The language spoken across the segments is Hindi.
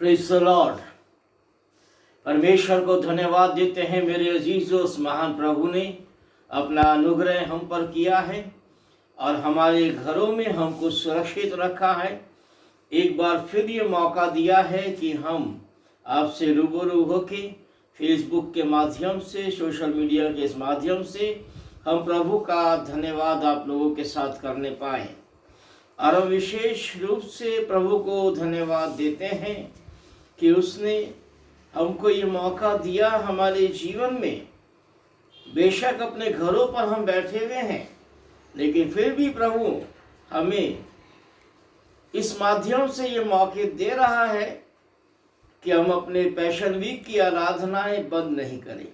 Praise the Lord. परमेश्वर को धन्यवाद देते हैं मेरे अजीजों, उस महान प्रभु ने अपना अनुग्रह हम पर किया है और हमारे घरों में हमको सुरक्षित रखा है। एक बार फिर ये मौका दिया है कि हम आपसे रूबरू होके फेसबुक के माध्यम से, सोशल मीडिया के इस माध्यम से हम प्रभु का धन्यवाद आप लोगों के साथ करने पाए। और हम विशेष रूप से प्रभु को धन्यवाद देते हैं कि उसने हमको ये मौका दिया हमारे जीवन में। बेशक अपने घरों पर हम बैठे हुए हैं, लेकिन फिर भी प्रभु हमें इस माध्यम से ये मौके दे रहा है कि हम अपने पैशन वीक की आराधनाएं बंद नहीं करें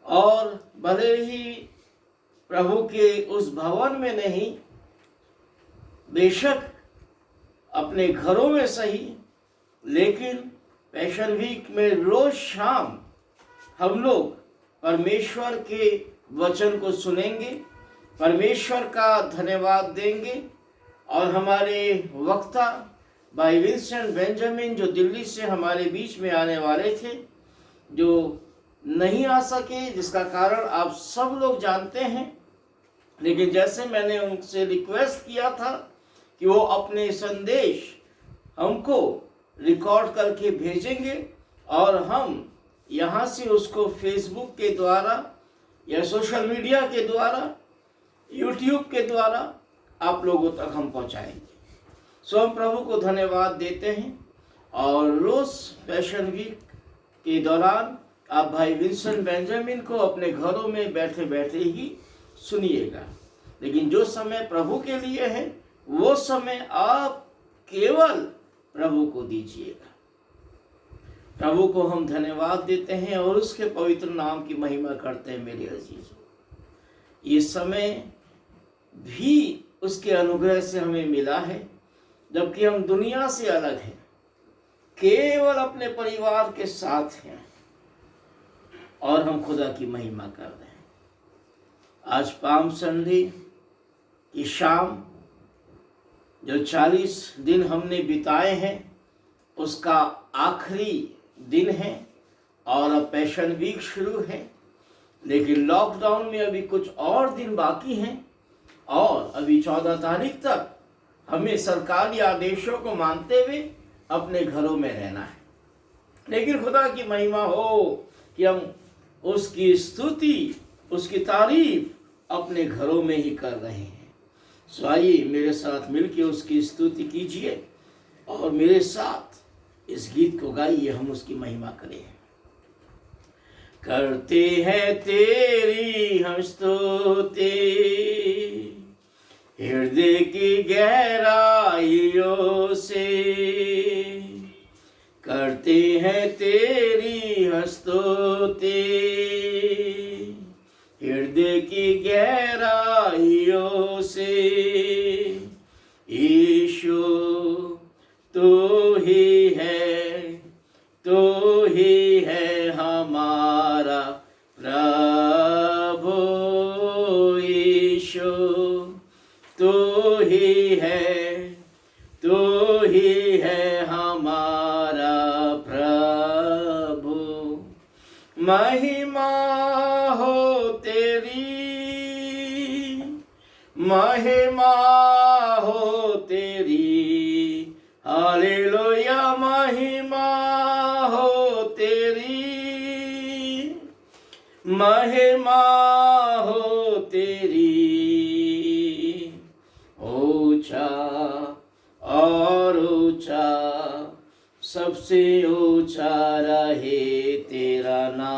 और भले ही प्रभु के उस भवन में नहीं, बेशक अपने घरों में सही, लेकिन पैशन वीक में रोज शाम हम लोग परमेश्वर के वचन को सुनेंगे, परमेश्वर का धन्यवाद देंगे। और हमारे वक्ता भाई विंसेंट बेंजामिन जो दिल्ली से हमारे बीच में आने वाले थे, जो नहीं आ सके, जिसका कारण आप सब लोग जानते हैं, लेकिन जैसे मैंने उनसे रिक्वेस्ट किया था कि वो अपने संदेश हमको रिकॉर्ड करके भेजेंगे और हम यहाँ से उसको फेसबुक के द्वारा या सोशल मीडिया के द्वारा, यूट्यूब के द्वारा आप लोगों तक हम पहुँचाएंगे। सो हम प्रभु को धन्यवाद देते हैं। और रोज़ पैशन वीक के दौरान आप भाई विंसेंट बेंजामिन को अपने घरों में बैठे बैठे ही सुनिएगा, लेकिन जो समय प्रभु के लिए है वो समय आप केवल प्रभु को दीजिएगा। प्रभु को हम धन्यवाद देते हैं और उसके पवित्र नाम की महिमा करते हैं मेरे अजीजों। ये समय भी उसके अनुग्रह से हमें मिला है, जबकि हम दुनिया से अलग हैं, केवल अपने परिवार के साथ हैं और हम खुदा की महिमा कर रहे हैं। आज पाम संडे की शाम जो 40 दिन हमने बिताए हैं उसका आखिरी दिन है और अब पैशन वीक शुरू है, लेकिन लॉकडाउन में अभी कुछ और दिन बाकी हैं और अभी 14 तारीख तक हमें सरकारी आदेशों को मानते हुए अपने घरों में रहना है। लेकिन खुदा की महिमा हो कि हम उसकी स्तुति, उसकी तारीफ अपने घरों में ही कर रहे हैं। सो आइए मेरे साथ मिलकर उसकी स्तुति कीजिए और मेरे साथ इस गीत को गाइए, हम उसकी महिमा करें। करते हैं तेरी हम स्तुति हृदय की गहराइयों से, करते हैं तेरी हम स्तुति हृदय की गहराइयों से। यीशु तू ही है हमारा प्रभु, यीशु तू ही है हमारा प्रभु। महिमा हो तेरी, हालेलुया। महिमा हो तेरी, महिमा हो तेरी। ऊंचा और ऊंचा, सबसे ऊंचा रहे तेरा नाम,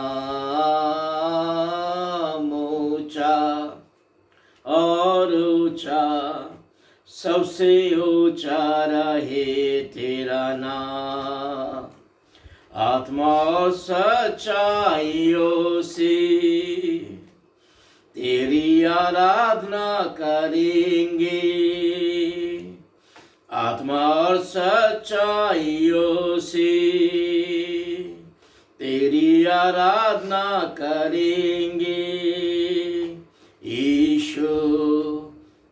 ऊंचा और ऊंचा, सबसे ऊंचा रहे तेरा नाम। आत्मा और सच्चाइयों से तेरी आराधना करेंगे, आत्मा और सच्चाइयों से तेरी आराधना करेंगे। यीशु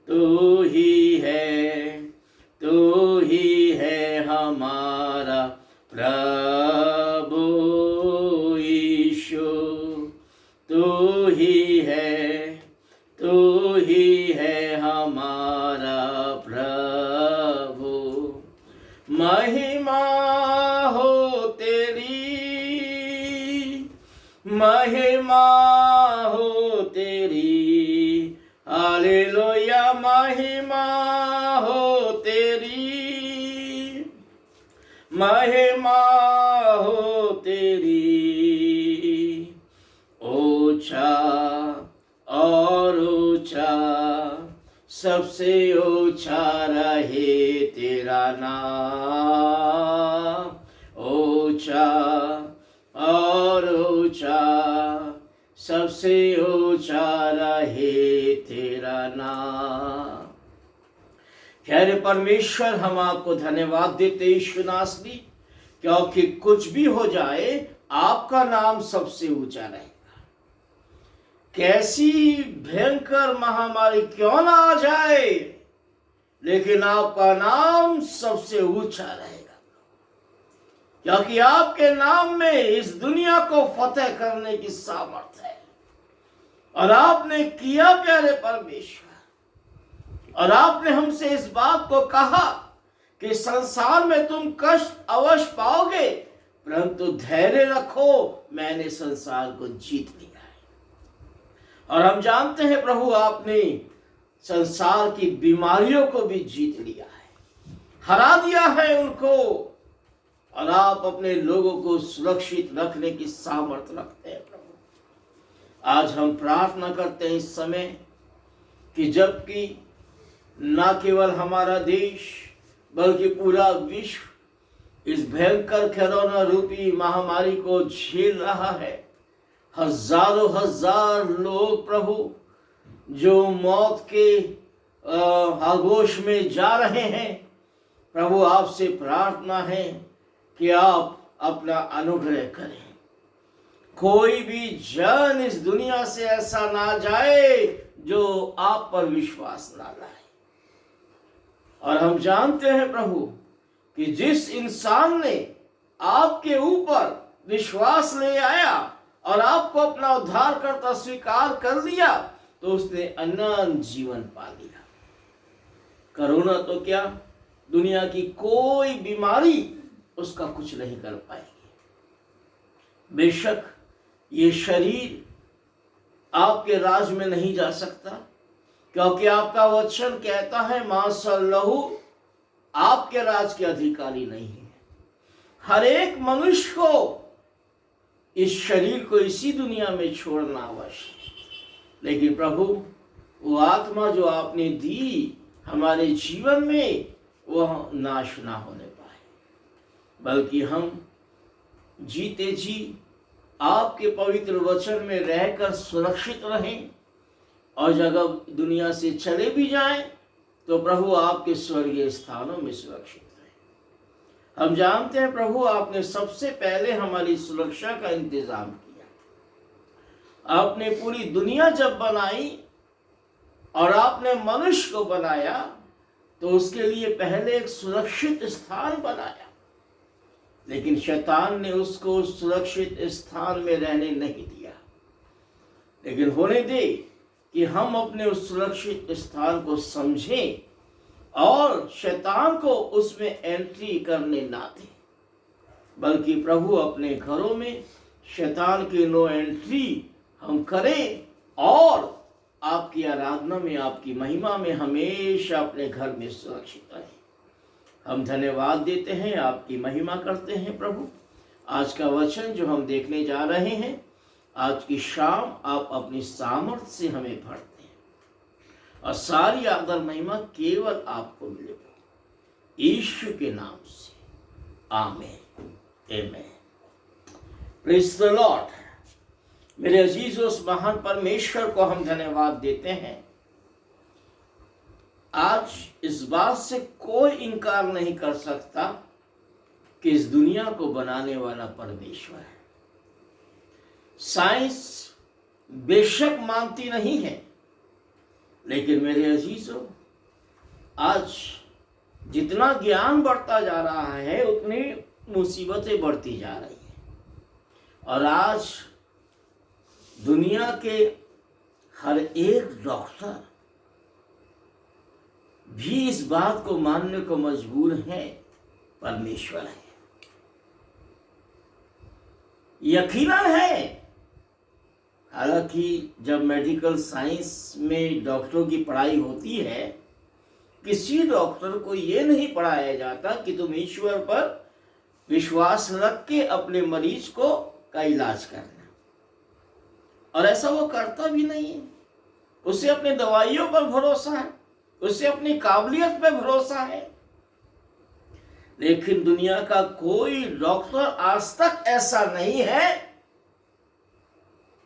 तू ही है हमारा है हमारा प्रभु। महिमा हो तेरी, महिमा हो तेरी, हालेलुया महिमा हो तेरी, महिमा हो तेरी। ऊंचा और ऊंचा, सबसे ऊंचा रहे तेरा नाम। ऊंचा और ऊंचा, सबसे ऊंचा रहे तेरा नाम। प्यारे परमेश्वर, हम आपको धन्यवाद देते यीशु नासरी, क्योंकि कुछ भी हो जाए आपका नाम सबसे ऊंचा रहेगा। कैसी भयंकर महामारी क्यों ना आ जाए, लेकिन आपका नाम सबसे ऊंचा रहेगा, क्योंकि आपके नाम में इस दुनिया को फतेह करने की सामर्थ है। और आपने किया प्यारे परमेश्वर, और आपने हमसे इस बात को कहा कि संसार में तुम कष्ट अवश्य पाओगे, परंतु धैर्य रखो, मैंने संसार को जीत लिया है। और हम जानते हैं प्रभु, आपने संसार की बीमारियों को भी जीत लिया है, हरा दिया है उनको, और आप अपने लोगों को सुरक्षित रखने की सामर्थ्य रखते हैं प्रभु। आज हम प्रार्थना करते हैं इस समय कि जबकि न केवल हमारा देश बल्कि पूरा विश्व इस भयंकर कोरोना रूपी महामारी को झेल रहा है, हजारों हजार लोग प्रभु जो मौत के आगोश में जा रहे हैं, प्रभु आपसे प्रार्थना है कि आप अपना अनुग्रह करें। कोई भी जन इस दुनिया से ऐसा ना जाए जो आप पर विश्वास ना लाए। और हम जानते हैं प्रभु कि जिस इंसान ने आपके ऊपर विश्वास ले आया और आपको अपना उद्धारकर्ता स्वीकार कर लिया, तो उसने अनंत जीवन पा लिया। कोरोना तो क्या, दुनिया की कोई बीमारी उसका कुछ नहीं कर पाएगी। बेशक ये शरीर आपके राज में नहीं जा सकता, क्योंकि आपका वचन कहता है मांस और लहू आपके राज के अधिकारी नहीं है। हर एक मनुष्य को इस शरीर को इसी दुनिया में छोड़ना अवश्य, लेकिन प्रभु वो आत्मा जो आपने दी हमारे जीवन में, वह नाश ना होने पाए, बल्कि हम जीते जी आपके पवित्र वचन में रहकर सुरक्षित रहें, और जब दुनिया से चले भी जाएं तो प्रभु आपके स्वर्गीय स्थानों में सुरक्षित रहें। हम जानते हैं प्रभु, आपने सबसे पहले हमारी सुरक्षा का इंतजाम किया। आपने पूरी दुनिया जब बनाई और आपने मनुष्य को बनाया, तो उसके लिए पहले एक सुरक्षित स्थान बनाया, लेकिन शैतान ने उसको सुरक्षित स्थान में रहने नहीं दिया। लेकिन होने दे कि हम अपने उस सुरक्षित स्थान को समझें और शैतान को उसमें एंट्री करने ना दें, बल्कि प्रभु अपने घरों में शैतान की नो एंट्री हम करें, और आपकी आराधना में, आपकी महिमा में हमेशा अपने घर में सुरक्षित रहें। हम धन्यवाद देते हैं, आपकी महिमा करते हैं प्रभु। आज का वचन जो हम देखने जा रहे हैं, आज की शाम आप अपनी सामर्थ्य से हमें भरते हैं, और सारी आदर महिमा केवल आपको मिलेगा, यीशु के नाम से, आमीन, आमीन। Praise the Lord. मेरे अजीज, उस महान परमेश्वर को हम धन्यवाद देते हैं। आज इस बात से कोई इनकार नहीं कर सकता कि इस दुनिया को बनाने वाला परमेश्वर है। साइंस बेशक मानती नहीं है, लेकिन मेरे अजीजों, आज जितना ज्ञान बढ़ता जा रहा है उतनी मुसीबतें बढ़ती जा रही हैं। और आज दुनिया के हर एक डॉक्टर भी इस बात को मानने को मजबूर हैं, परमेश्वर है। यकीनन है। हालांकि जब मेडिकल साइंस में डॉक्टरों की पढ़ाई होती है, किसी डॉक्टर को ये नहीं पढ़ाया जाता कि तुम ईश्वर पर विश्वास रख के अपने मरीज को का इलाज करना, और ऐसा वो करता भी नहीं है। उसे अपने दवाइयों पर भरोसा है, उसे अपनी काबिलियत पर भरोसा है। लेकिन दुनिया का कोई डॉक्टर आज तक ऐसा नहीं है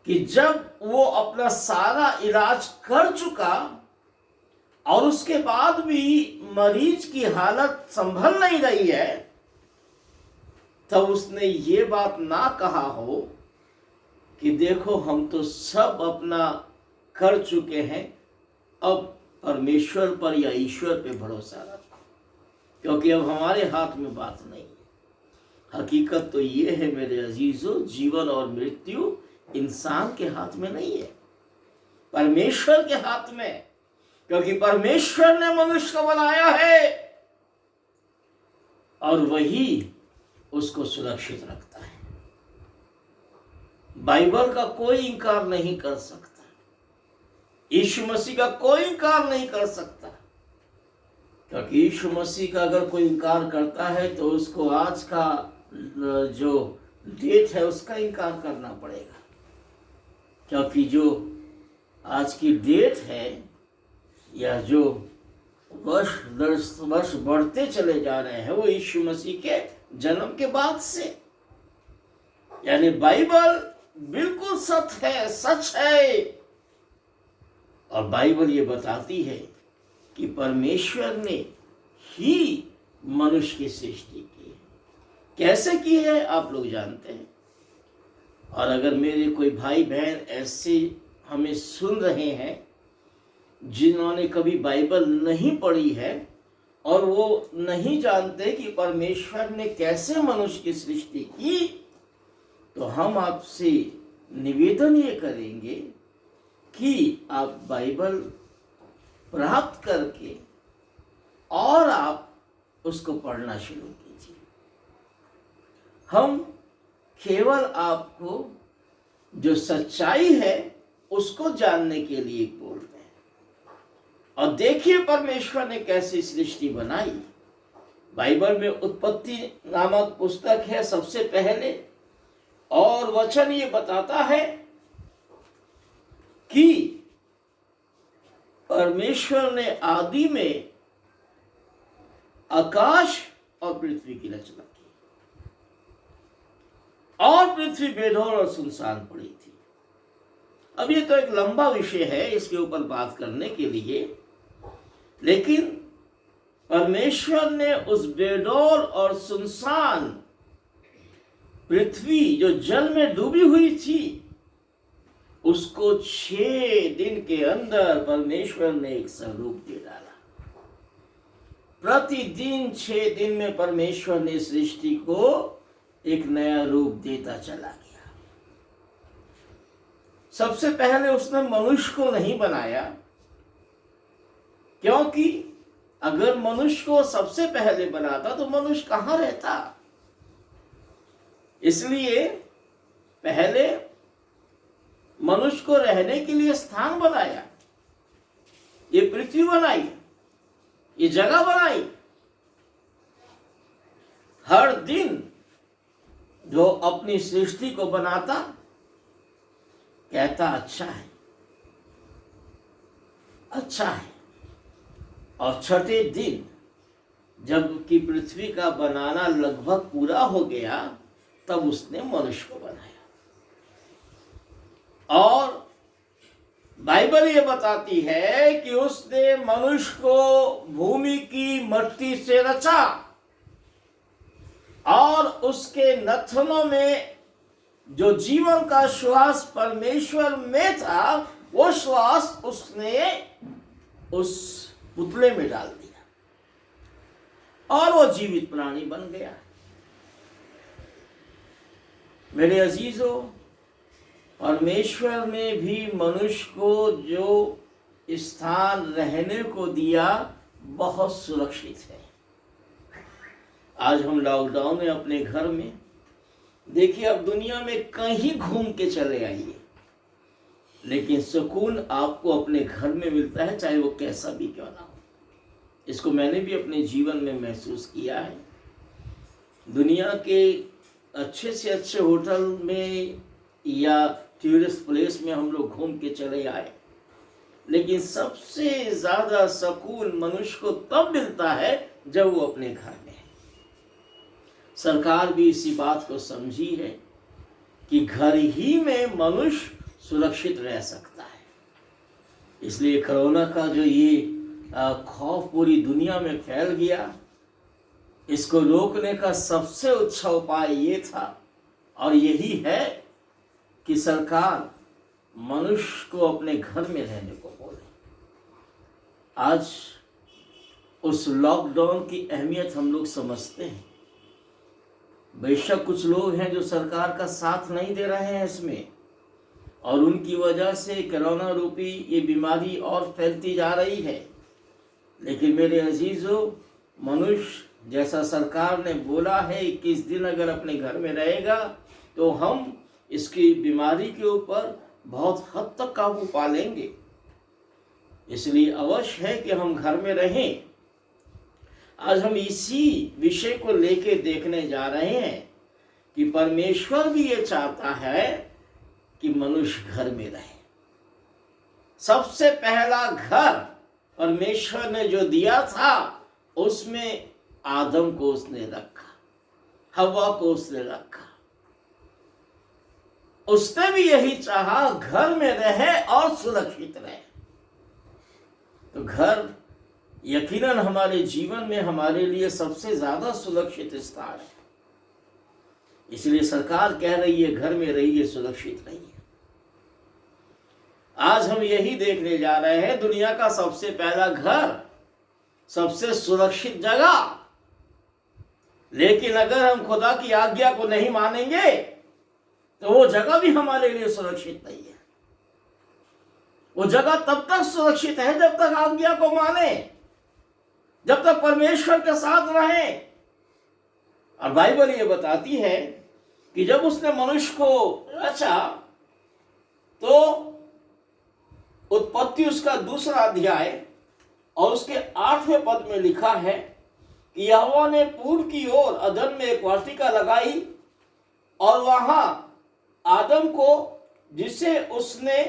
कि जब वो अपना सारा इलाज कर चुका और उसके बाद भी मरीज की हालत संभल नहीं रही है, तब उसने ये बात ना कहा हो कि देखो हम तो सब अपना कर चुके हैं, अब परमेश्वर पर या ईश्वर पे भरोसा रखो, क्योंकि अब हमारे हाथ में बात नहीं है। हकीकत तो ये है मेरे अजीजों, जीवन और मृत्यु इंसान के हाथ में नहीं है, परमेश्वर के हाथ में, क्योंकि परमेश्वर ने मनुष्य को बनाया है और वही उसको सुरक्षित रखता है। बाइबल का कोई इंकार नहीं कर सकता, यीशु मसीह का कोई इंकार नहीं कर सकता, क्योंकि यीशु मसीह का अगर कोई इंकार करता है तो उसको आज का जो डेट है उसका इंकार करना पड़ेगा, क्योंकि जो आज की डेट है या जो वर्ष बढ़ते चले जा रहे हैं वो यीशु मसीह के जन्म के बाद से, यानी बाइबल बिल्कुल सत्य है, सच है। और बाइबल ये बताती है कि परमेश्वर ने ही मनुष्य की सृष्टि की है। कैसे की है आप लोग जानते हैं। और अगर मेरे कोई भाई बहन ऐसे हमें सुन रहे हैं जिन्होंने कभी बाइबल नहीं पढ़ी है और वो नहीं जानते कि परमेश्वर ने कैसे मनुष्य की सृष्टि की, तो हम आपसे निवेदन ये करेंगे कि आप बाइबल प्राप्त करके और आप उसको पढ़ना शुरू कीजिए। हम केवल आपको जो सच्चाई है उसको जानने के लिए बोल रहे हैं। और देखिए परमेश्वर ने कैसी सृष्टि बनाई। बाइबल में उत्पत्ति नामक पुस्तक है सबसे पहले, और वचन ये बताता है कि परमेश्वर ने आदि में आकाश और पृथ्वी की रचना की, और पृथ्वी बेढौल और सुनसान पड़ी थी। अब ये तो एक लंबा विषय है इसके ऊपर बात करने के लिए, लेकिन परमेश्वर ने उस बेडौल और सुनसान पृथ्वी जो जल में डूबी हुई थी उसको 6 दिन के अंदर परमेश्वर ने एक स्वरूप दे डाला। प्रतिदिन 6 दिन में परमेश्वर ने सृष्टि को एक नया रूप देता चला गया। सबसे पहले उसने मनुष्य को नहीं बनाया, क्योंकि अगर मनुष्य को सबसे पहले बनाता तो मनुष्य कहां रहता। इसलिए पहले मनुष्य को रहने के लिए स्थान बनाया, ये पृथ्वी बनाई, ये जगह बनाई। हर दिन जो अपनी सृष्टि को बनाता कहता अच्छा है, अच्छा है। और छठे दिन जबकि पृथ्वी का बनाना लगभग पूरा हो गया तब उसने मनुष्य को बनाया। और बाइबल ये बताती है कि उसने मनुष्य को भूमि की मट्टी से रचा और उसके नथनों में जो जीवन का श्वास परमेश्वर में था वो श्वास उसने उस पुतले में डाल दिया और वो जीवित प्राणी बन गया। मेरे अजीजों, परमेश्वर ने भी मनुष्य को जो स्थान रहने को दिया बहुत सुरक्षित है। आज हम लॉकडाउन में अपने घर में, देखिए अब दुनिया में कहीं घूम के चले आइए, लेकिन सुकून आपको अपने घर में मिलता है, चाहे वो कैसा भी क्यों ना हो। इसको मैंने भी अपने जीवन में महसूस किया है। दुनिया के अच्छे से अच्छे होटल में या टूरिस्ट प्लेस में हम लोग घूम के चले आए, लेकिन सबसे ज़्यादा सुकून मनुष्य को तब मिलता है जब वो अपने घर में है। सरकार भी इसी बात को समझी है कि घर ही में मनुष्य सुरक्षित रह सकता है। इसलिए कोरोना का जो ये खौफ पूरी दुनिया में फैल गया, इसको रोकने का सबसे अच्छा उपाय ये था और यही है कि सरकार मनुष्य को अपने घर में रहने को बोले। आज उस लॉकडाउन की अहमियत हम लोग समझते हैं। बेशक कुछ लोग हैं जो सरकार का साथ नहीं दे रहे हैं इसमें, और उनकी वजह से कोरोना रूपी ये बीमारी और फैलती जा रही है। लेकिन मेरे अजीजों, मनुष्य जैसा सरकार ने बोला है कि इस दिन अगर अपने घर में रहेगा तो हम इसकी बीमारी के ऊपर बहुत हद तक काबू पा लेंगे। इसलिए अवश्य है कि हम घर में रहें। आज हम इसी विषय को लेके देखने जा रहे हैं कि परमेश्वर भी ये चाहता है कि मनुष्य घर में रहे। सबसे पहला घर परमेश्वर ने जो दिया था, उसमें आदम को उसने रखा, हवा को उसने रखा। उसने भी यही चाहा घर में रहे और सुरक्षित रहे। तो घर यकीनन हमारे जीवन में हमारे लिए सबसे ज्यादा सुरक्षित स्थान है। इसलिए सरकार कह रही है घर में रहिए, सुरक्षित रहिए। आज हम यही देखने जा रहे हैं, दुनिया का सबसे पहला घर, सबसे सुरक्षित जगह। लेकिन अगर हम खुदा की आज्ञा को नहीं मानेंगे तो वो जगह भी हमारे लिए सुरक्षित नहीं है। वो जगह तब तक सुरक्षित है जब तक आज्ञा को माने, जब तक परमेश्वर के साथ रहे। और बाइबल ये बताती है कि जब उसने मनुष्य को रचा तो उत्पत्ति उसका 2 अध्याय और उसके 8वें पद में लिखा है कि यहोवा ने पूर्व की ओर अदन में एक वाटिका लगाई और वहां आदम को, जिसे उसने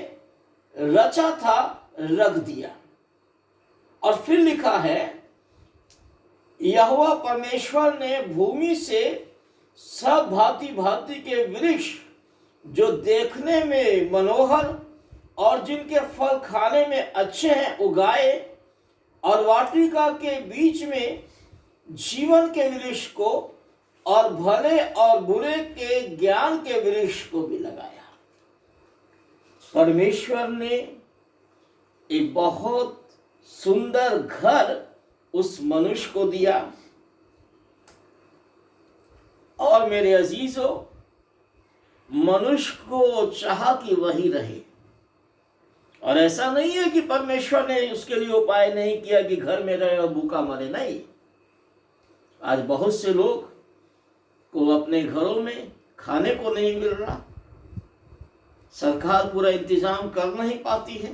रचा था, रख दिया। और फिर लिखा है, यहोवा परमेश्वर ने भूमि से सब भांति भांति के वृक्ष जो देखने में मनोहर और जिनके फल खाने में अच्छे हैं उगाए, और वाटिका के बीच में जीवन के वृक्ष को और भले और बुरे के ज्ञान के वृक्ष को भी लगाया। परमेश्वर ने एक बहुत सुंदर घर उस मनुष्य को दिया। और मेरे अजीजों, मनुष्य को चाहा कि वही रहे। और ऐसा नहीं है कि परमेश्वर ने उसके लिए उपाय नहीं किया कि घर में रहे और भूखा मरे, नहीं। आज बहुत से लोग को अपने घरों में खाने को नहीं मिल रहा, सरकार पूरा इंतजाम कर नहीं पाती है।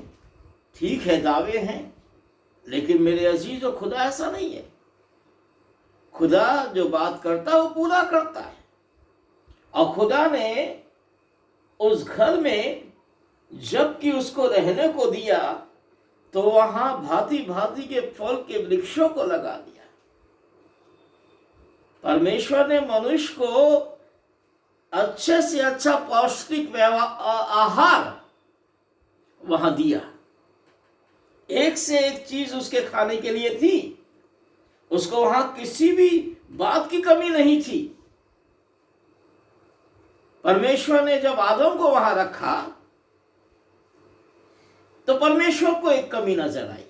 ठीक है, दावे हैं, लेकिन मेरे अजीजों, खुदा ऐसा नहीं है। खुदा जो बात करता है वो पूरा करता है। और खुदा ने उस घर में जबकि उसको रहने को दिया तो वहां भांति भांति के फल के वृक्षों को लगा दिया। परमेश्वर ने मनुष्य को अच्छे से अच्छा पौष्टिक आहार वहां दिया। एक से एक चीज उसके खाने के लिए थी। उसको वहां किसी भी बात की कमी नहीं थी। परमेश्वर ने जब आदम को वहां रखा तो परमेश्वर को एक कमी नजर आई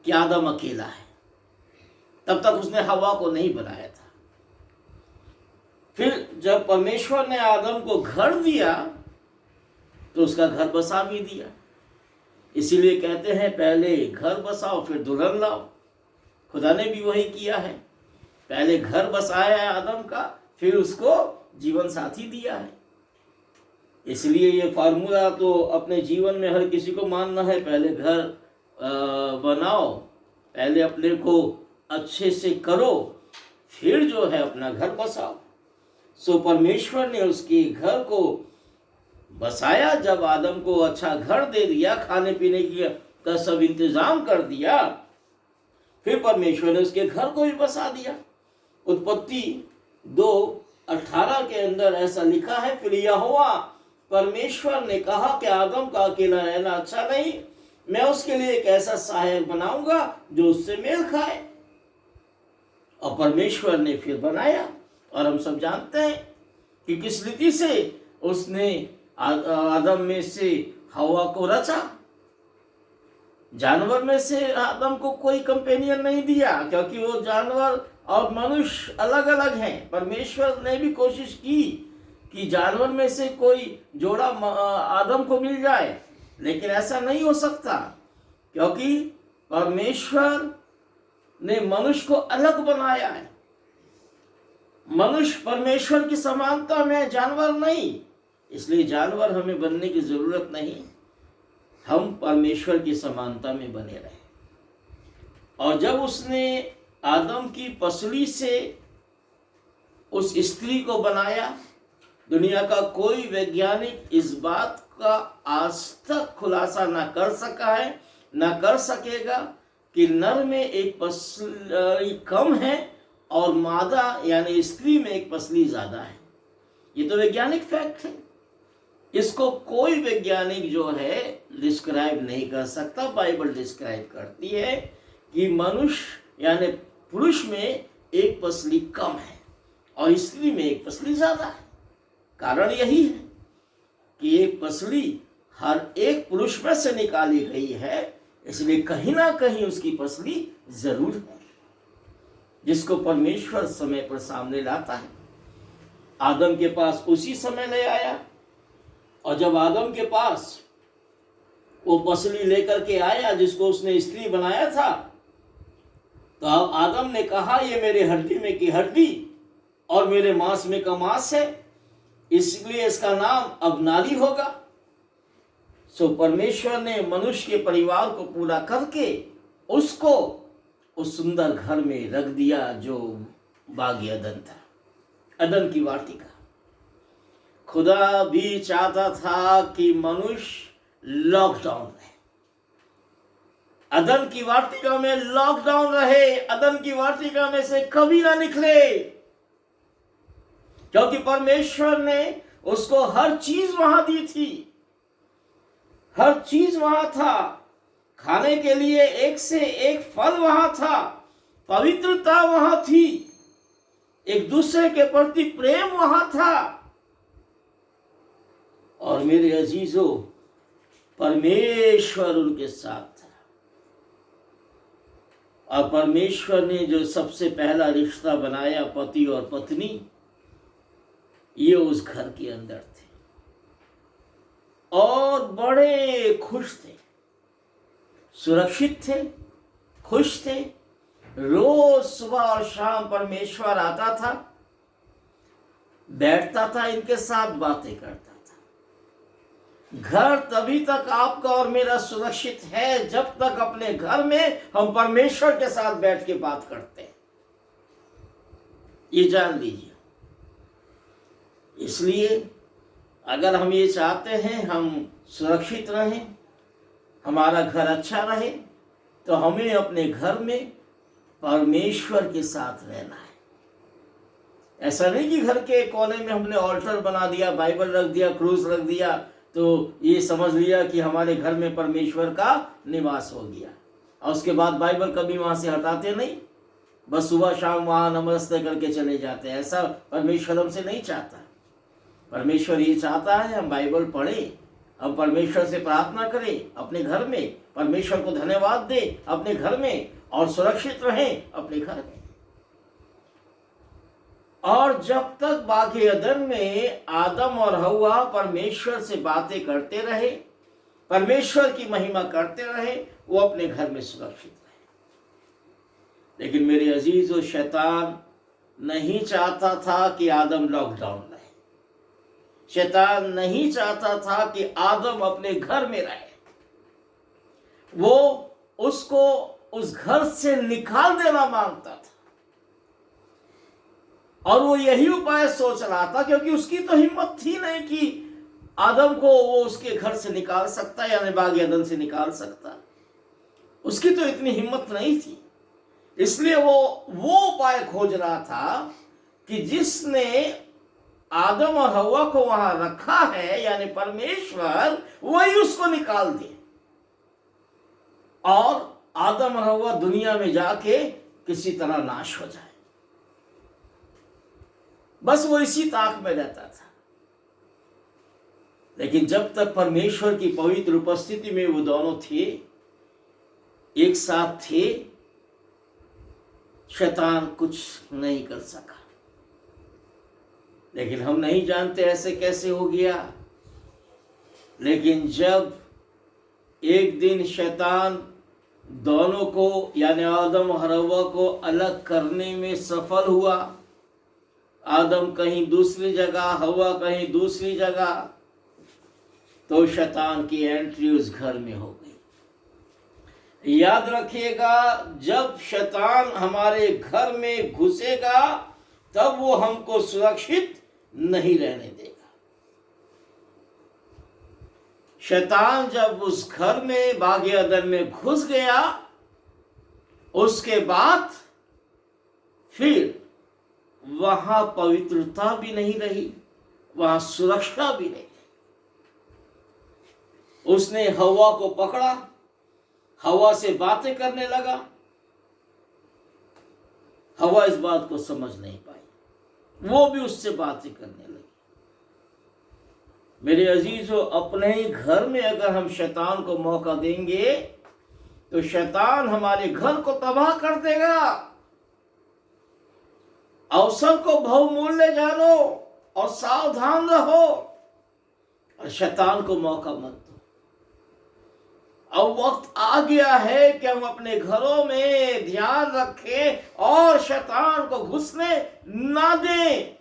कि आदम अकेला है। तब तक उसने हवा को नहीं बनाया था। फिर जब परमेश्वर ने आदम को घर दिया तो उसका घर बसा भी दिया। इसीलिए कहते हैं, पहले घर बसाओ फिर दुल्हन लाओ। खुदा ने भी वही किया है। पहले घर बसाया है आदम का, फिर उसको जीवन साथी दिया है। इसलिए ये फार्मूला तो अपने जीवन में हर किसी को मानना है। पहले घर बनाओ, पहले अपने को अच्छे से करो, फिर जो है अपना घर बसाओ। सो परमेश्वर ने उसके घर को बसाया। जब आदम को अच्छा घर दे दिया, खाने पीने का सब इंतजाम कर दिया, फिर परमेश्वर ने उसके घर को भी बसा दिया। उत्पत्ति 2:18 के अंदर ऐसा लिखा है, फिर यहोवा परमेश्वर ने कहा कि आदम का अकेला रहना अच्छा नहीं, मैं उसके लिए एक ऐसा सहायक बनाऊंगा जो उससे मेल खाए। और परमेश्वर ने फिर बनाया। और हम सब जानते हैं कि किस रीति से उसने आदम में से हवा को रचा। जानवर में से आदम को कोई कंपेनियन नहीं दिया, क्योंकि वो जानवर और मनुष्य अलग अलग हैं। परमेश्वर ने भी कोशिश की कि जानवर में से कोई जोड़ा आदम को मिल जाए, लेकिन ऐसा नहीं हो सकता, क्योंकि परमेश्वर ने मनुष्य को अलग बनाया है। मनुष्य परमेश्वर की समानता में, जानवर नहीं। इसलिए जानवर हमें बनने की जरूरत नहीं, हम परमेश्वर की समानता में बने रहे। और जब उसने आदम की पसली से उस स्त्री को बनाया, दुनिया का कोई वैज्ञानिक इस बात का आज तक खुलासा ना कर सका है, ना कर सकेगा कि नर में एक पसली कम है और मादा यानी स्त्री में एक पसली ज्यादा है। ये तो वैज्ञानिक फैक्ट है। इसको कोई वैज्ञानिक जो है डिस्क्राइब नहीं कर सकता। बाइबल डिस्क्राइब करती है कि मनुष्य यानी पुरुष में एक पसली कम है और स्त्री में एक पसली ज्यादा है। कारण यही है कि एक पसली हर एक पुरुष में से निकाली गई है, इसलिए कहीं ना कहीं उसकी पसली जरूर है, जिसको परमेश्वर समय पर सामने लाता है। आदम के पास उसी समय ले आया, और जब आदम के पास वो पसली लेकर के आया जिसको उसने स्त्री बनाया था, तो अब आदम ने कहा, ये मेरे हड्डी में की हड्डी और मेरे मांस में का मांस है, इसलिए इसका नाम अब नारी होगा। सो परमेश्वर ने मनुष्य के परिवार को पूरा करके उसको उस सुंदर घर में रख दिया जो बागी अदन था, अदन की वाटिका। खुदा भी चाहता था कि मनुष्य लॉकडाउन रहे, अदन की वाटिका में लॉकडाउन रहे, अदन की वाटिका में से कभी ना निकले, क्योंकि परमेश्वर ने उसको हर चीज वहां दी थी, हर चीज वहां था। खाने के लिए एक से एक फल वहां था, पवित्रता वहां थी, एक दूसरे के प्रति प्रेम वहां था। और मेरे अजीजों, परमेश्वर उनके साथ था। और परमेश्वर ने जो सबसे पहला रिश्ता बनाया, पति और पत्नी, ये उस घर के अंदर थे और बड़े खुश थे, सुरक्षित थे, खुश थे। रोज सुबह और शाम परमेश्वर आता था, बैठता था, इनके साथ बातें करता था। घर तभी तक आपका और मेरा सुरक्षित है जब तक अपने घर में हम परमेश्वर के साथ बैठ के बात करते हैं, ये जान लीजिए। इसलिए अगर हम ये चाहते हैं हम सुरक्षित रहें, हमारा घर अच्छा रहे, तो हमें अपने घर में परमेश्वर के साथ रहना है। ऐसा नहीं कि घर के कोने में हमने ऑल्टर बना दिया, बाइबल रख दिया, क्रूस रख दिया, तो ये समझ लिया कि हमारे घर में परमेश्वर का निवास हो गया, और उसके बाद बाइबल कभी वहां से हटाते नहीं, बस सुबह शाम वहां नमस्ते करके चले जाते हैं। ऐसा परमेश्वर हमसे नहीं चाहता। परमेश्वर ये चाहता है हम बाइबल पढ़ें, हम परमेश्वर से प्रार्थना करें अपने घर में, परमेश्वर को धन्यवाद दें अपने घर में, और सुरक्षित रहें अपने घर में। और जब तक बागी अदन में आदम और हव्वा परमेश्वर से बातें करते रहे, परमेश्वर की महिमा करते रहे, वो अपने घर में सुरक्षित रहे। लेकिन मेरे अजीज, वो शैतान नहीं चाहता था कि आदम लॉकडाउन रहे। शैतान नहीं चाहता था कि आदम अपने घर में रहे। वो उसको उस घर से निकाल देना मांगता था, और वो यही उपाय सोच रहा था, क्योंकि उसकी तो हिम्मत थी नहीं कि आदम को वो उसके घर से निकाल सकता, यानी बाग एदन से निकाल सकता। उसकी तो इतनी हिम्मत नहीं थी। इसलिए वो उपाय खोज रहा था कि जिसने आदम और हवा को वहां रखा है, यानी परमेश्वर, वही उसको निकाल दे और आदम और हवा दुनिया में जाके किसी तरह नाश हो जाए। बस वो इसी ताक में रहता था। लेकिन जब तक परमेश्वर की पवित्र उपस्थिति में वो दोनों थे, एक साथ थे, शैतान कुछ नहीं कर सका। लेकिन हम नहीं जानते ऐसे कैसे हो गया। लेकिन जब एक दिन शैतान दोनों को, यानी आदम और हव्वा को अलग करने में सफल हुआ, आदम कहीं दूसरी जगह, हव्वा कहीं दूसरी जगह, तो शैतान की एंट्री उस घर में हो गई। याद रखिएगा, जब शैतान हमारे घर में घुसेगा तब वो हमको सुरक्षित नहीं रहने देगा। शैतान जब उस घर में, बाग अदन में घुस गया, उसके बाद फिर वहां पवित्रता भी नहीं रही, वहां सुरक्षा भी नहीं। उसने हवा को पकड़ा, हवा से बातें करने लगा। हवा इस बात को समझ नहीं पाई, वो भी उससे बातें करने लगी। मेरे अजीजों, अपने ही घर में अगर हम शैतान को मौका देंगे तो शैतान हमारे घर को तबाह कर देगा। अवसर को बहुमूल्य जानो और सावधान रहो, और शैतान को मौका मत दो। अब वक्त आ गया है कि हम अपने घरों में ध्यान रखें और शैतान को घुसने ना दें।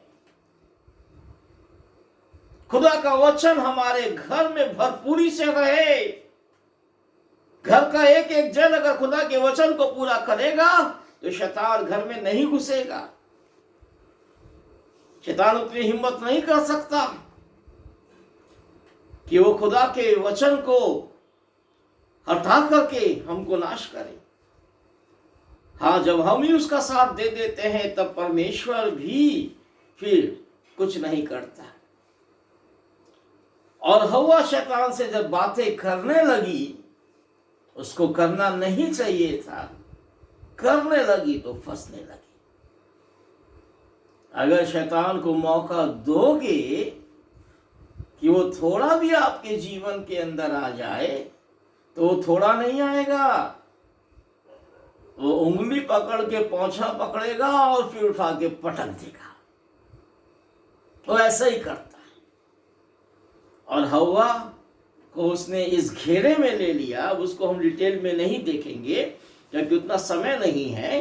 खुदा का वचन हमारे घर में भरपूरी से रहे। घर का एक एक जन अगर खुदा के वचन को पूरा करेगा तो शैतान घर में नहीं घुसेगा। शैतान उतनी हिम्मत नहीं कर सकता कि वो खुदा के वचन को हटा करके हमको नाश करे। हाँ, जब हम ही उसका साथ दे देते हैं तब परमेश्वर भी फिर कुछ नहीं करता। और हव्वा शैतान से जब बातें करने लगी, उसको करना नहीं चाहिए था, करने लगी तो फंसने लगी। अगर शैतान को मौका दोगे कि वो थोड़ा भी आपके जीवन के अंदर आ जाए, तो वो थोड़ा नहीं आएगा, वो उंगली पकड़ के पोंछा पकड़ेगा और फिर उठा के पटक देगा। वो ऐसा ही करता है। और हव्वा को उसने इस घेरे में ले लिया। अब उसको हम डिटेल में नहीं देखेंगे क्योंकि उतना समय नहीं है,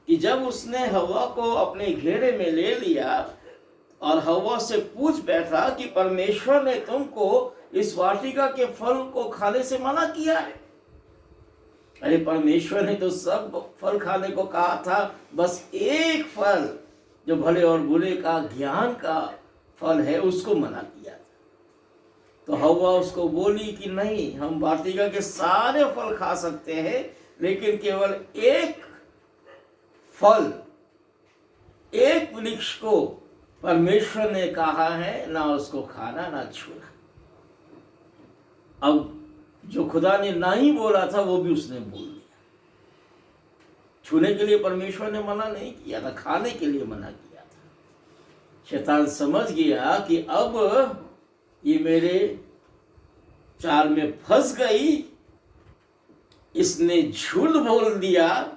कि जब उसने हव्वा को अपने घेरे में ले लिया और हव्वा से पूछ बैठा कि परमेश्वर ने तुमको इस वाटिका के फल को खाने से मना किया है। अरे, परमेश्वर ने तो सब फल खाने को कहा था, बस एक फल जो भले और बुरे का ज्ञान का फल है उसको मना किया था। तो हव्वा उसको बोली कि नहीं, हम वाटिका के सारे फल खा सकते हैं, लेकिन केवल एक फल, एक वृक्ष को परमेश्वर ने कहा है ना उसको खाना ना छूना। अब जो खुदा ने ना ही बोला था वो भी उसने बोल दिया। छूने के लिए परमेश्वर ने मना नहीं किया था, खाने के लिए मना किया था। शैतान समझ गया कि अब ये मेरे चाल में फंस गई, इसने झूठ बोल दिया,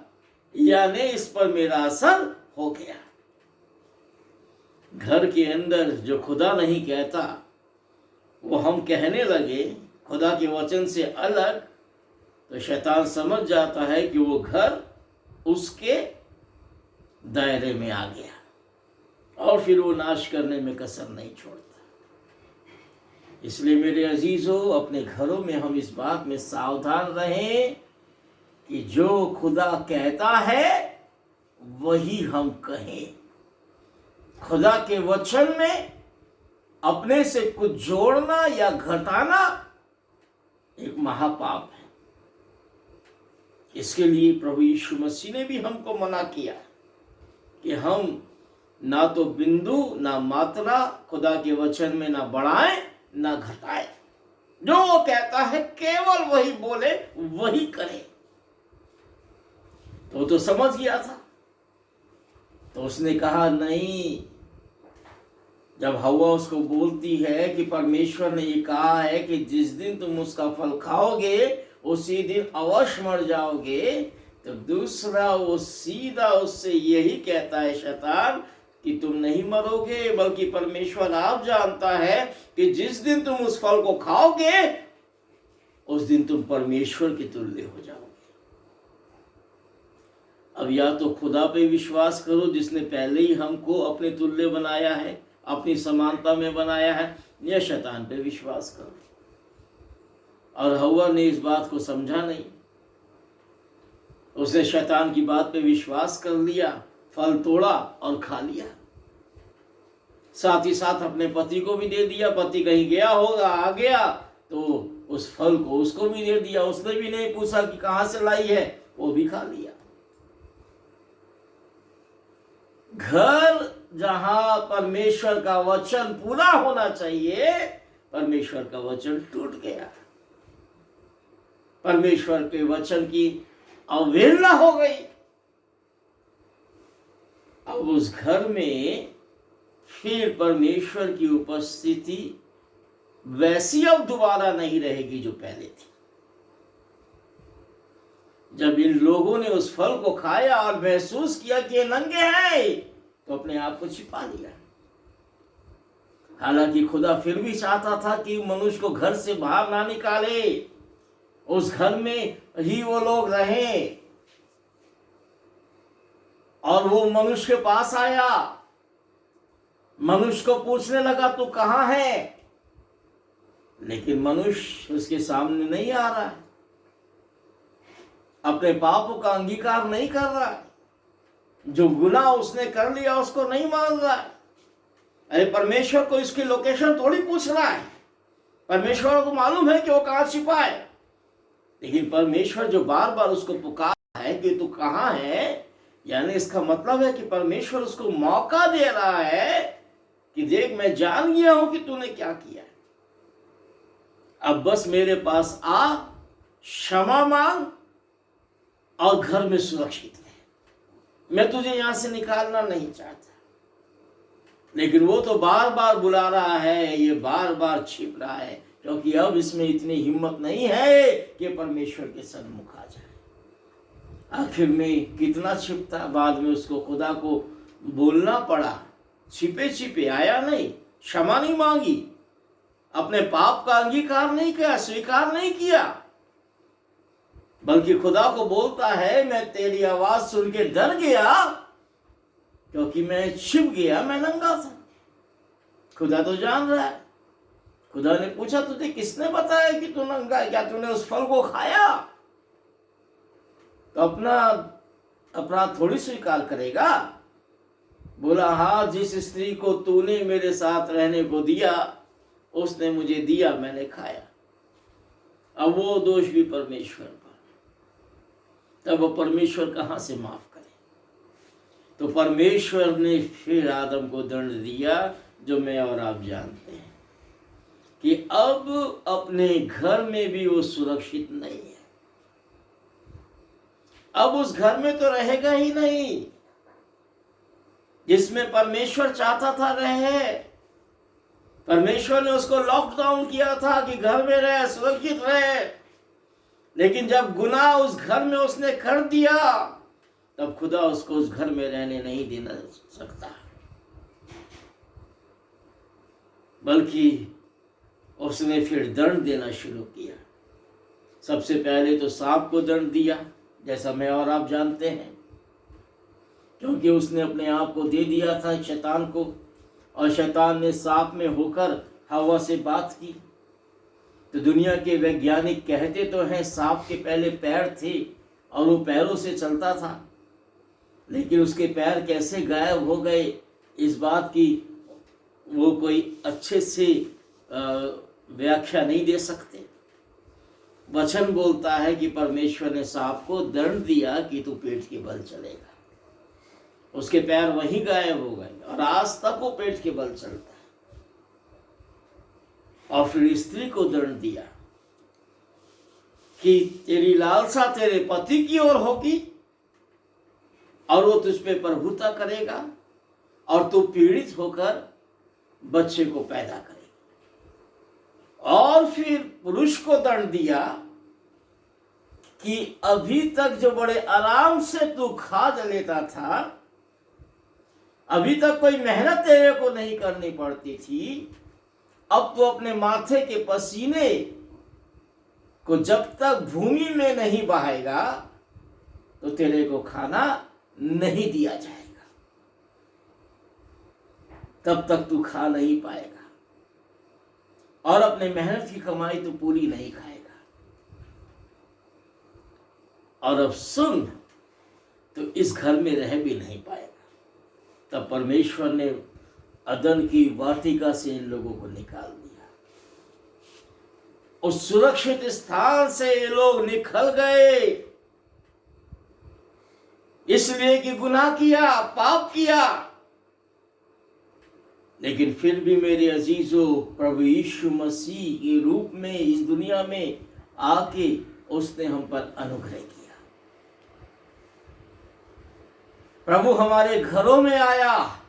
यानी इस पर मेरा असर हो गया। घर के अंदर जो खुदा नहीं कहता वो हम कहने लगे, खुदा के वचन से अलग, तो शैतान समझ जाता है कि वो घर उसके दायरे में आ गया और फिर वो नाश करने में कसर नहीं छोड़ता। इसलिए मेरे अजीजों, अपने घरों में हम इस बात में सावधान रहें कि जो खुदा कहता है वही हम कहें। खुदा के वचन में अपने से कुछ जोड़ना या घटाना एक महापाप है। इसके लिए प्रभु यीशु मसीह ने भी हमको मना किया कि हम ना तो बिंदु ना मात्रा खुदा के वचन में ना बढ़ाएं ना घटाएं। जो वो कहता है केवल वही बोले, वही करे। तो समझ गया था। तो उसने कहा नहीं। जब हव्वा उसको बोलती है कि परमेश्वर ने ये कहा है कि जिस दिन तुम उसका फल खाओगे उसी दिन अवश्य मर जाओगे, तो दूसरा वो सीधा उससे यही कहता है शैतान कि तुम नहीं मरोगे, बल्कि परमेश्वर आप जानता है कि जिस दिन तुम उस फल को खाओगे उस दिन तुम परमेश्वर के तुल्य हो जाओगे। अब या तो खुदा पे विश्वास करो जिसने पहले ही हमको अपने तुल्य बनाया है, अपनी समानता में बनाया है, या शैतान पे विश्वास करो। और हव्वा ने इस बात को समझा नहीं। उसने शैतान की बात पे विश्वास कर लिया, फल तोड़ा और खा लिया। साथ ही साथ अपने पति को भी दे दिया। पति कहीं गया होगा, आ गया तो उस फल को उसको भी दे दिया। उसने भी नहीं पूछा कि कहां से लाई है, वो भी खा लिया। घर जहां परमेश्वर का वचन पूरा होना चाहिए, परमेश्वर का वचन टूट गया। परमेश्वर के वचन की अवहेलना हो गई। अब उस घर में फिर परमेश्वर की उपस्थिति वैसी अब दोबारा नहीं रहेगी जो पहले थी। जब इन लोगों ने उस फल को खाया और महसूस किया कि ये नंगे हैं, तो अपने आप को छिपा लिया। हालांकि खुदा फिर भी चाहता था कि मनुष्य को घर से बाहर ना निकाले, उस घर में ही वो लोग रहें। और वो मनुष्य के पास आया, मनुष्य को पूछने लगा तू कहां है, लेकिन मनुष्य उसके सामने नहीं आ रहा है, अपने पापों का अंगीकार नहीं कर रहा है, जो गुनाह उसने कर लिया उसको नहीं मान रहा है। अरे परमेश्वर को इसकी लोकेशन थोड़ी पूछ रहा है, परमेश्वर को मालूम है कि वो कहां छिपा है। लेकिन परमेश्वर जो बार बार उसको पुकार है कि तू कहां है, यानी इसका मतलब है कि परमेश्वर उसको मौका दे रहा है कि देख मैं जान गया हूं कि तूने क्या किया है, अब बस मेरे पास आ, क्षमा मांग और घर में सुरक्षित रहे। मैं तुझे यहां से निकालना नहीं चाहता। लेकिन वो तो बार बार बुला रहा है, ये बार बार छिप रहा है, क्योंकि अब इसमें इतनी हिम्मत नहीं है कि परमेश्वर के सन्मुख आ जाए। आखिर में कितना छिपता, बाद में उसको खुदा को बोलना पड़ा। छिपे छिपे आया नहीं, क्षमा नहीं मांगी, अपने पाप का अंगीकार नहीं किया, स्वीकार नहीं किया, बल्कि खुदा को बोलता है मैं तेरी आवाज सुन के डर गया क्योंकि मैं छिप गया, मैं नंगा था। खुदा तो जान रहा है। खुदा ने पूछा तुझे किसने बताया कि तू नंगा है, क्या तूने उस फल को खाया? तो अपना अपराध थोड़ी स्वीकार करेगा। बोला हाँ, जिस स्त्री को तूने मेरे साथ रहने को दिया उसने मुझे दिया, मैंने खाया। अब वो दोष भी परमेश्वर पर, तब वो परमेश्वर कहां से माफ करे? तो परमेश्वर ने फिर आदम को दंड दिया, जो मैं और आप जानते हैं कि अब अपने घर में भी वो सुरक्षित नहीं है। अब उस घर में तो रहेगा ही नहीं जिसमें परमेश्वर चाहता था रहे। परमेश्वर ने उसको लॉकडाउन किया था कि घर में रहे, सुरक्षित रहे। लेकिन जब गुनाह उस घर में उसने कर दिया, तब खुदा उसको उस घर में रहने नहीं देना सकता, बल्कि उसने फिर दंड देना शुरू किया। सबसे पहले तो सांप को दंड दिया, जैसा मैं और आप जानते हैं। क्योंकि उसने अपने आप को दे दिया था शैतान को, और शैतान ने सांप में होकर हवा से बात की। तो दुनिया के वैज्ञानिक कहते तो हैं सांप के पहले पैर थे और वो पैरों से चलता था, लेकिन उसके पैर कैसे गायब हो गए इस बात की वो कोई अच्छे से व्याख्या नहीं दे सकते। वचन बोलता है कि परमेश्वर ने सांप को दंड दिया कि तू पेट के बल चलेगा। उसके पैर वहीं गायब हो गए और आज तक वो पेट के बल चलता है। और फिर स्त्री को दंड दिया कि तेरी लालसा तेरे पति की ओर होगी और वो तुझ पे प्रभुता करेगा और तू पीड़ित होकर बच्चे को पैदा करेगी। और फिर पुरुष को दंड दिया कि अभी तक जो बड़े आराम से तू खा लेता था, अभी तक कोई मेहनत तेरे को नहीं करनी पड़ती थी, अब तो अपने माथे के पसीने को जब तक भूमि में नहीं बहाएगा तो तेरे को खाना नहीं दिया जाएगा, तब तक तू खा नहीं पाएगा और अपने मेहनत की कमाई तो पूरी नहीं खाएगा। और अब सुन, तो इस घर में रह भी नहीं पाएगा। तब परमेश्वर ने अदन की वाटिका से इन लोगों को निकाल दिया। उस सुरक्षित स्थान से ये लोग निकल गए, इसलिए कि गुनाह किया, पाप किया। लेकिन फिर भी मेरे अजीजों, प्रभु यीशु मसीह के रूप में इस दुनिया में आके उसने हम पर अनुग्रह किया। प्रभु हमारे घरों में आया,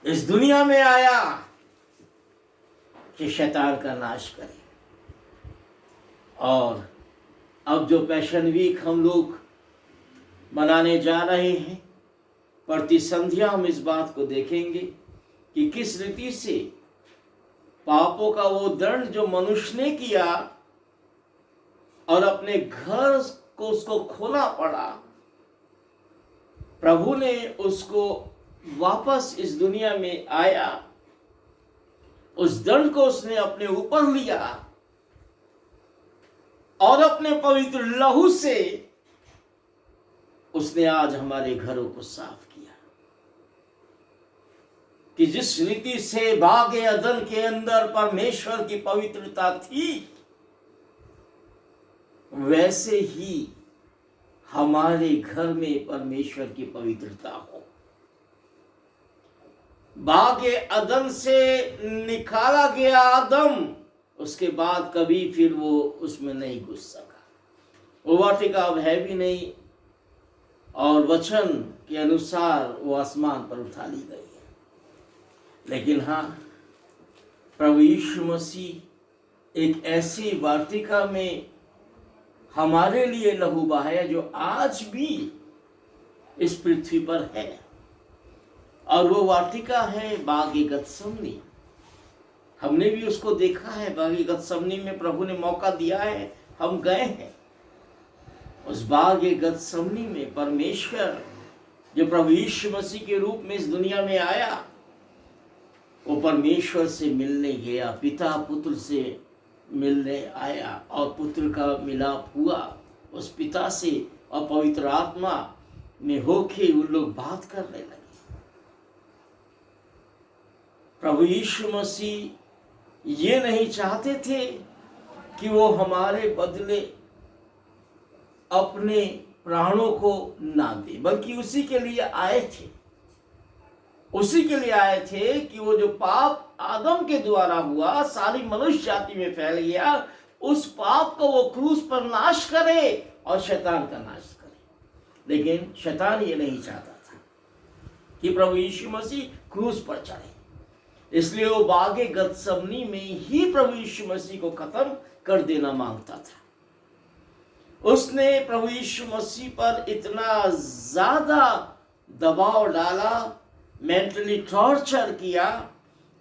इस दुनिया में आया कि शैतान का नाश करे। और अब जो पैशन वीक हम लोग मनाने जा रहे हैं, प्रति संध्या हम इस बात को देखेंगे कि किस रीति से पापों का वो दंड जो मनुष्य ने किया और अपने घर को उसको खोना पड़ा, प्रभु ने उसको वापस इस दुनिया में आया, उस दंड को उसने अपने ऊपर लिया और अपने पवित्र लहू से उसने आज हमारे घरों को साफ किया। कि जिस रीति से बागे अदन के अंदर परमेश्वर की पवित्रता थी, वैसे ही हमारे घर में परमेश्वर की पवित्रता हो। बागे अदन से निकाला गया आदम, उसके बाद कभी फिर वो उसमें नहीं घुस सका। वो वाटिका अब है भी नहीं और वचन के अनुसार वो आसमान पर उठा ली गई है। लेकिन हाँ, प्रभु यीशु मसीह एक ऐसी वाटिका में हमारे लिए लहू बहाया जो आज भी इस पृथ्वी पर है। और वो वाटिका है बागे गतसमनी। हमने भी उसको देखा है। बागे गतसमनी में प्रभु ने मौका दिया है, हम गए हैं। उस बागे गतसमनी में परमेश्वर जो प्रभु यीशु मसीह के रूप में इस दुनिया में आया, वो परमेश्वर से मिलने गया, पिता पुत्र से मिलने आया और पुत्र का मिलाप हुआ उस पिता से, और पवित्र आत्मा में होके उन लोग बात करने लगे। प्रभु यीशु मसीह ये नहीं चाहते थे कि वो हमारे बदले अपने प्राणों को ना दे, बल्कि उसी के लिए आए थे। उसी के लिए आए थे कि वो जो पाप आदम के द्वारा हुआ, सारी मनुष्य जाति में फैल गया, उस पाप को वो क्रूस पर नाश करे और शैतान का नाश करे। लेकिन शैतान ये नहीं चाहता था कि प्रभु यीशु मसीह क्रूस पर चढ़े, इसलिए वो बागे गतसमनी में ही प्रभु यीशु मसीह को खत्म कर देना मांगता था। उसने प्रभु यीशु मसीह पर इतना ज्यादा दबाव डाला, मेंटली टॉर्चर किया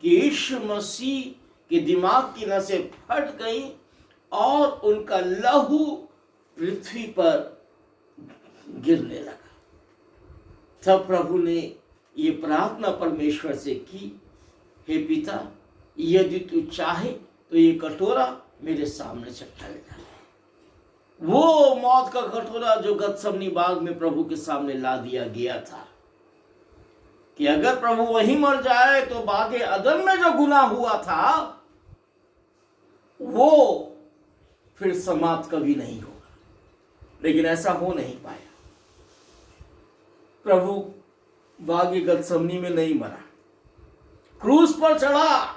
कि यीशु मसीह के दिमाग की नसें फट गई और उनका लहू पृथ्वी पर गिरने लगा। तब प्रभु ने ये प्रार्थना परमेश्वर से की, हे पिता, यदि तू चाहे तो ये कटोरा मेरे सामने से टल जाए। वो मौत का कटोरा जो गतसमनी बाग में प्रभु के सामने ला दिया गया था, कि अगर प्रभु वहीं मर जाए तो बागे अदन में जो गुनाह हुआ था वो फिर समाप्त कभी नहीं होगा। लेकिन ऐसा हो नहीं पाया। प्रभु बागे गतसमनी में नहीं मरा, क्रूस पर चढ़ा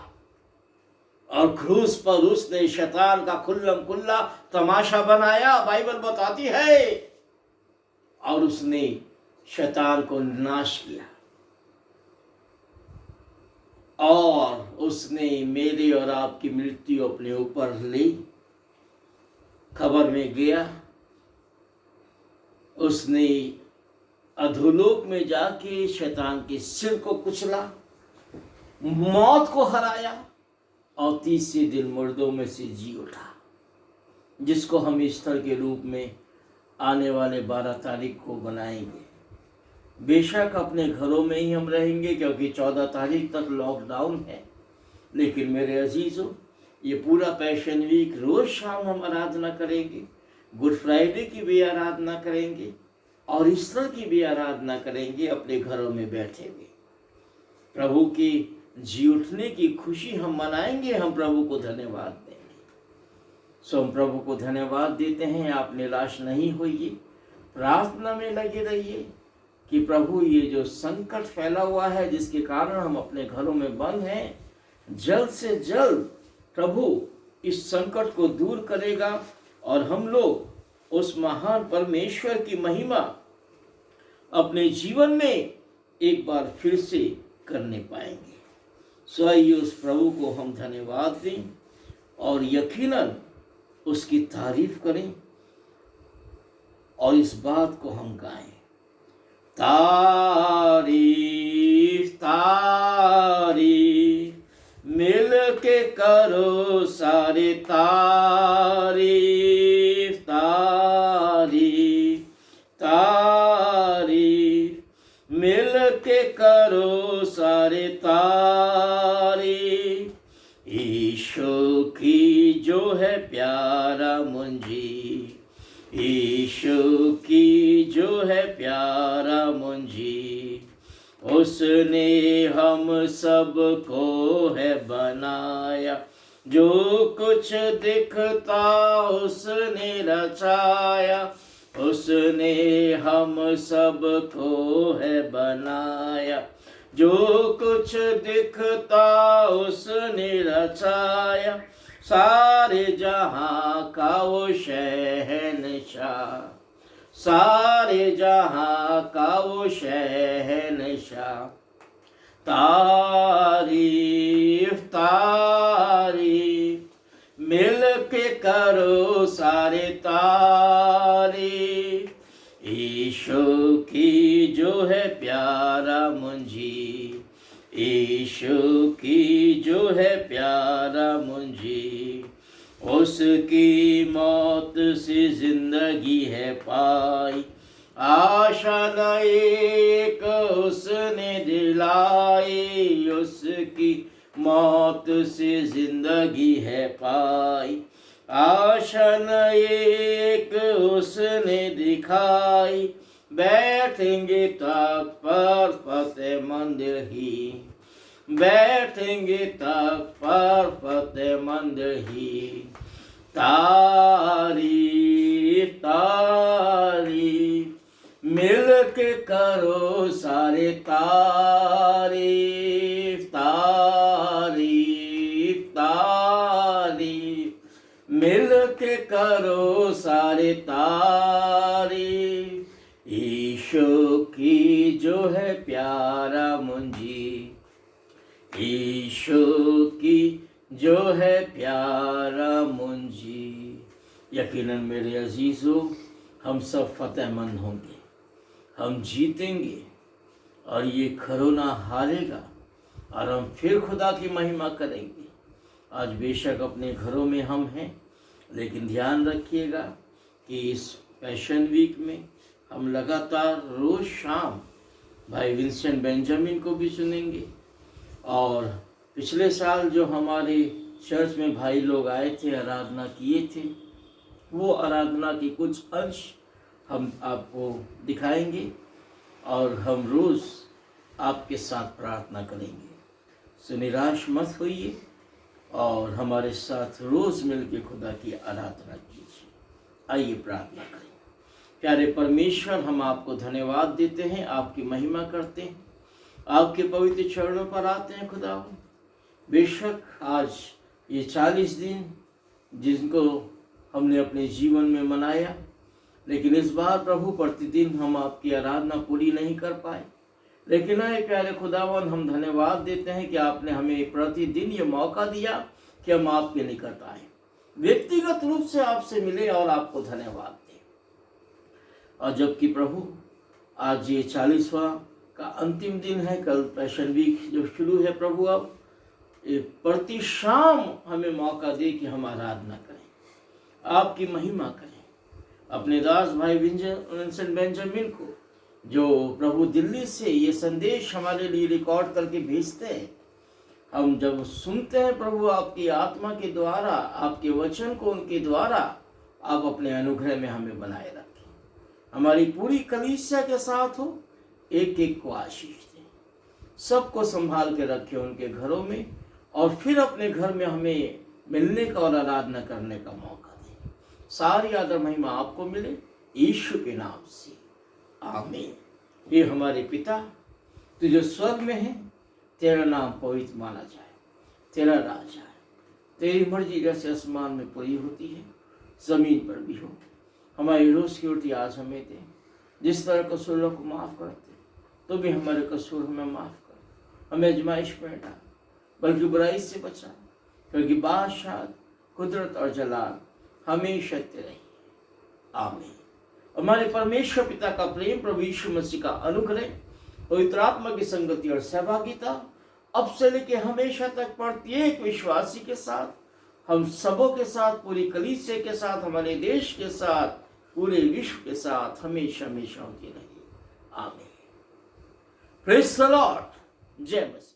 और क्रूस पर उसने शैतान का खुल्लम खुल्ला तमाशा बनाया, बाइबल बताती है, और उसने शैतान को नाश किया और उसने मेरे और आपकी मृत्यु अपने ऊपर ली। खबर में गया, उसने अधोलोक में जाके शैतान के सिर को कुचला, मौत को हराया और तीसरे दिन मुर्दों में से जी उठा, जिसको हम ईस्टर के रूप में आने वाले 12 तारीख को बनाएंगे। बेशक अपने घरों में ही हम रहेंगे क्योंकि 14 तारीख तक लॉकडाउन है, लेकिन मेरे अजीजों, ये पूरा पैशन वीक रोज शाम हम आराधना करेंगे, गुड फ्राइडे की भी आराधना करेंगे और ईस्टर की भी आराधना करेंगे अपने घरों में बैठे हुए। प्रभु की जी उठने की खुशी हम मनाएंगे, हम प्रभु को धन्यवाद देंगे। सो हम प्रभु को धन्यवाद देते हैं। आप निराश नहीं होइए, प्रार्थना में लगे रहिए कि प्रभु ये जो संकट फैला हुआ है जिसके कारण हम अपने घरों में बंद हैं, जल्द से जल्द प्रभु इस संकट को दूर करेगा और हम लोग उस महान परमेश्वर की महिमा अपने जीवन में एक बार फिर से करने पाएंगे। सो आइए उस प्रभु को हम धन्यवाद दें और यकीनन उसकी तारीफ करें और इस बात को हम गाएं, तारीफ तारीफ मिल के करो सारे, तारीफ तारीफ तारीफ मिल के करो सारे, तारीफ ईशु की जो है प्यारा मुंजी, ईशु की जो है प्यारा मुंजी, उसने हम सब को है बनाया, जो कुछ दिखता उसने रचाया, उसने हम सब को है बनाया, जो कुछ दिखता उसने रचाया, सारे जहां का वो शहंशाह, सारे जहां का वो शहंशाह, तारीफ तारीफ मिल के करो सारे, तारीफ ईशु की जो है प्यारा मुंजी, ईशु की जो है प्यारा मुंजी, उसकी मौत से जिंदगी है पाई, आशा न एक उसने दिलाई, उसकी मौत से जिंदगी है पाई, आशा न एक उसने दिखाई, बैठेंगे तख्त पर फतेहमंद ही, बैठेंगे तख्त पर फतेहमंद ही, तारीफ तारीफ मिल के करो सारे, तारीफ तारीफ तारीफ मिल के करो सारे, तारीफ ईशु की जो है प्यारा मुंजी, ईशु की जो है प्यारा मुंजी। यकीनन मेरे अजीजों, हम सब फतेहमंद होंगे, हम जीतेंगे और ये कोरोना हारेगा और हम फिर खुदा की महिमा करेंगे। आज बेशक अपने घरों में हम हैं, लेकिन ध्यान रखिएगा कि इस पैशन वीक में हम लगातार रोज़ शाम भाई विंसेंट बेंजामिन को भी सुनेंगे। और पिछले साल जो हमारे चर्च में भाई लोग आए थे, आराधना किए थे, वो आराधना के कुछ अंश हम आपको दिखाएंगे और हम रोज़ आपके साथ प्रार्थना करेंगे। सो निराश मत होइए और हमारे साथ रोज़ मिलकर खुदा की आराधना कीजिए। आइए प्रार्थना करें। प्यारे परमेश्वर, हम आपको धन्यवाद देते हैं, आपकी महिमा करते हैं, आपके पवित्र चरणों पर आते हैं खुदा। बेशक आज ये 40 दिन जिनको हमने अपने जीवन में मनाया, लेकिन इस बार प्रभु प्रतिदिन हम आपकी आराधना पूरी नहीं कर पाए। लेकिन आए प्यारे खुदावन, हम धन्यवाद देते हैं कि आपने हमें प्रतिदिन ये मौका दिया कि हम आपके निकट आए, व्यक्तिगत रूप से आपसे मिले और आपको धन्यवाद दें। और जबकि प्रभु आज ये 40वां का अंतिम दिन है, कल पैशन वीक जो शुरू है, प्रभु अब प्रति शाम हमें मौका दे कि हम आराधना करें, आपकी महिमा करें। अपने दास भाई विंसेंट बेंजामिन को, जो प्रभु दिल्ली से ये संदेश हमारे लिए रिकॉर्ड करके भेजते हैं, हम जब सुनते हैं प्रभु, आपकी आत्मा के द्वारा, आपके वचन को उनके द्वारा आप अपने अनुग्रह में हमें बनाए रखें। हमारी पूरी कलीसिया के साथ हो, एक एक को आशीष दें, सबको संभाल के रखें उनके घरों में, और फिर अपने घर में हमें मिलने का और आराधना करने का मौका दें। सारी आदर महिमा आपको मिले, यीशु के नाम से, आमीन। ये हमारे पिता, तू जो स्वर्ग में है, तेरा नाम पवित्र माना जाए, तेरा राज आए, तेरी मर्जी जैसे आसमान में पूरी होती है, जमीन पर भी हो। हमारी रोज की रोटी आज हमें दे, जिस तरह कसूरों को माफ़ करते तो भी हमारे कसूर हमें माफ़ कर, हमें आजमाइश में डाल, बल्कि बुराई से बचा, क्योंकि बादशाह, कुदरत और जलाल हमेशा तेरे। आमीन। हमारे परमेश्वर पिता का प्रेम, प्रभु यीशु मसीह का अनुग्रह, पवित्र आत्मा की संगति और सहभागिता अब से लेकर हमेशा तक प्रत्येक विश्वासी के साथ, हम सबों के साथ, पूरी कलीसिया के साथ, हमारे देश के साथ, पूरे विश्व के साथ हमेशा हमेशा होती रहे। आमीन। Praise the Lord. जय मसीह।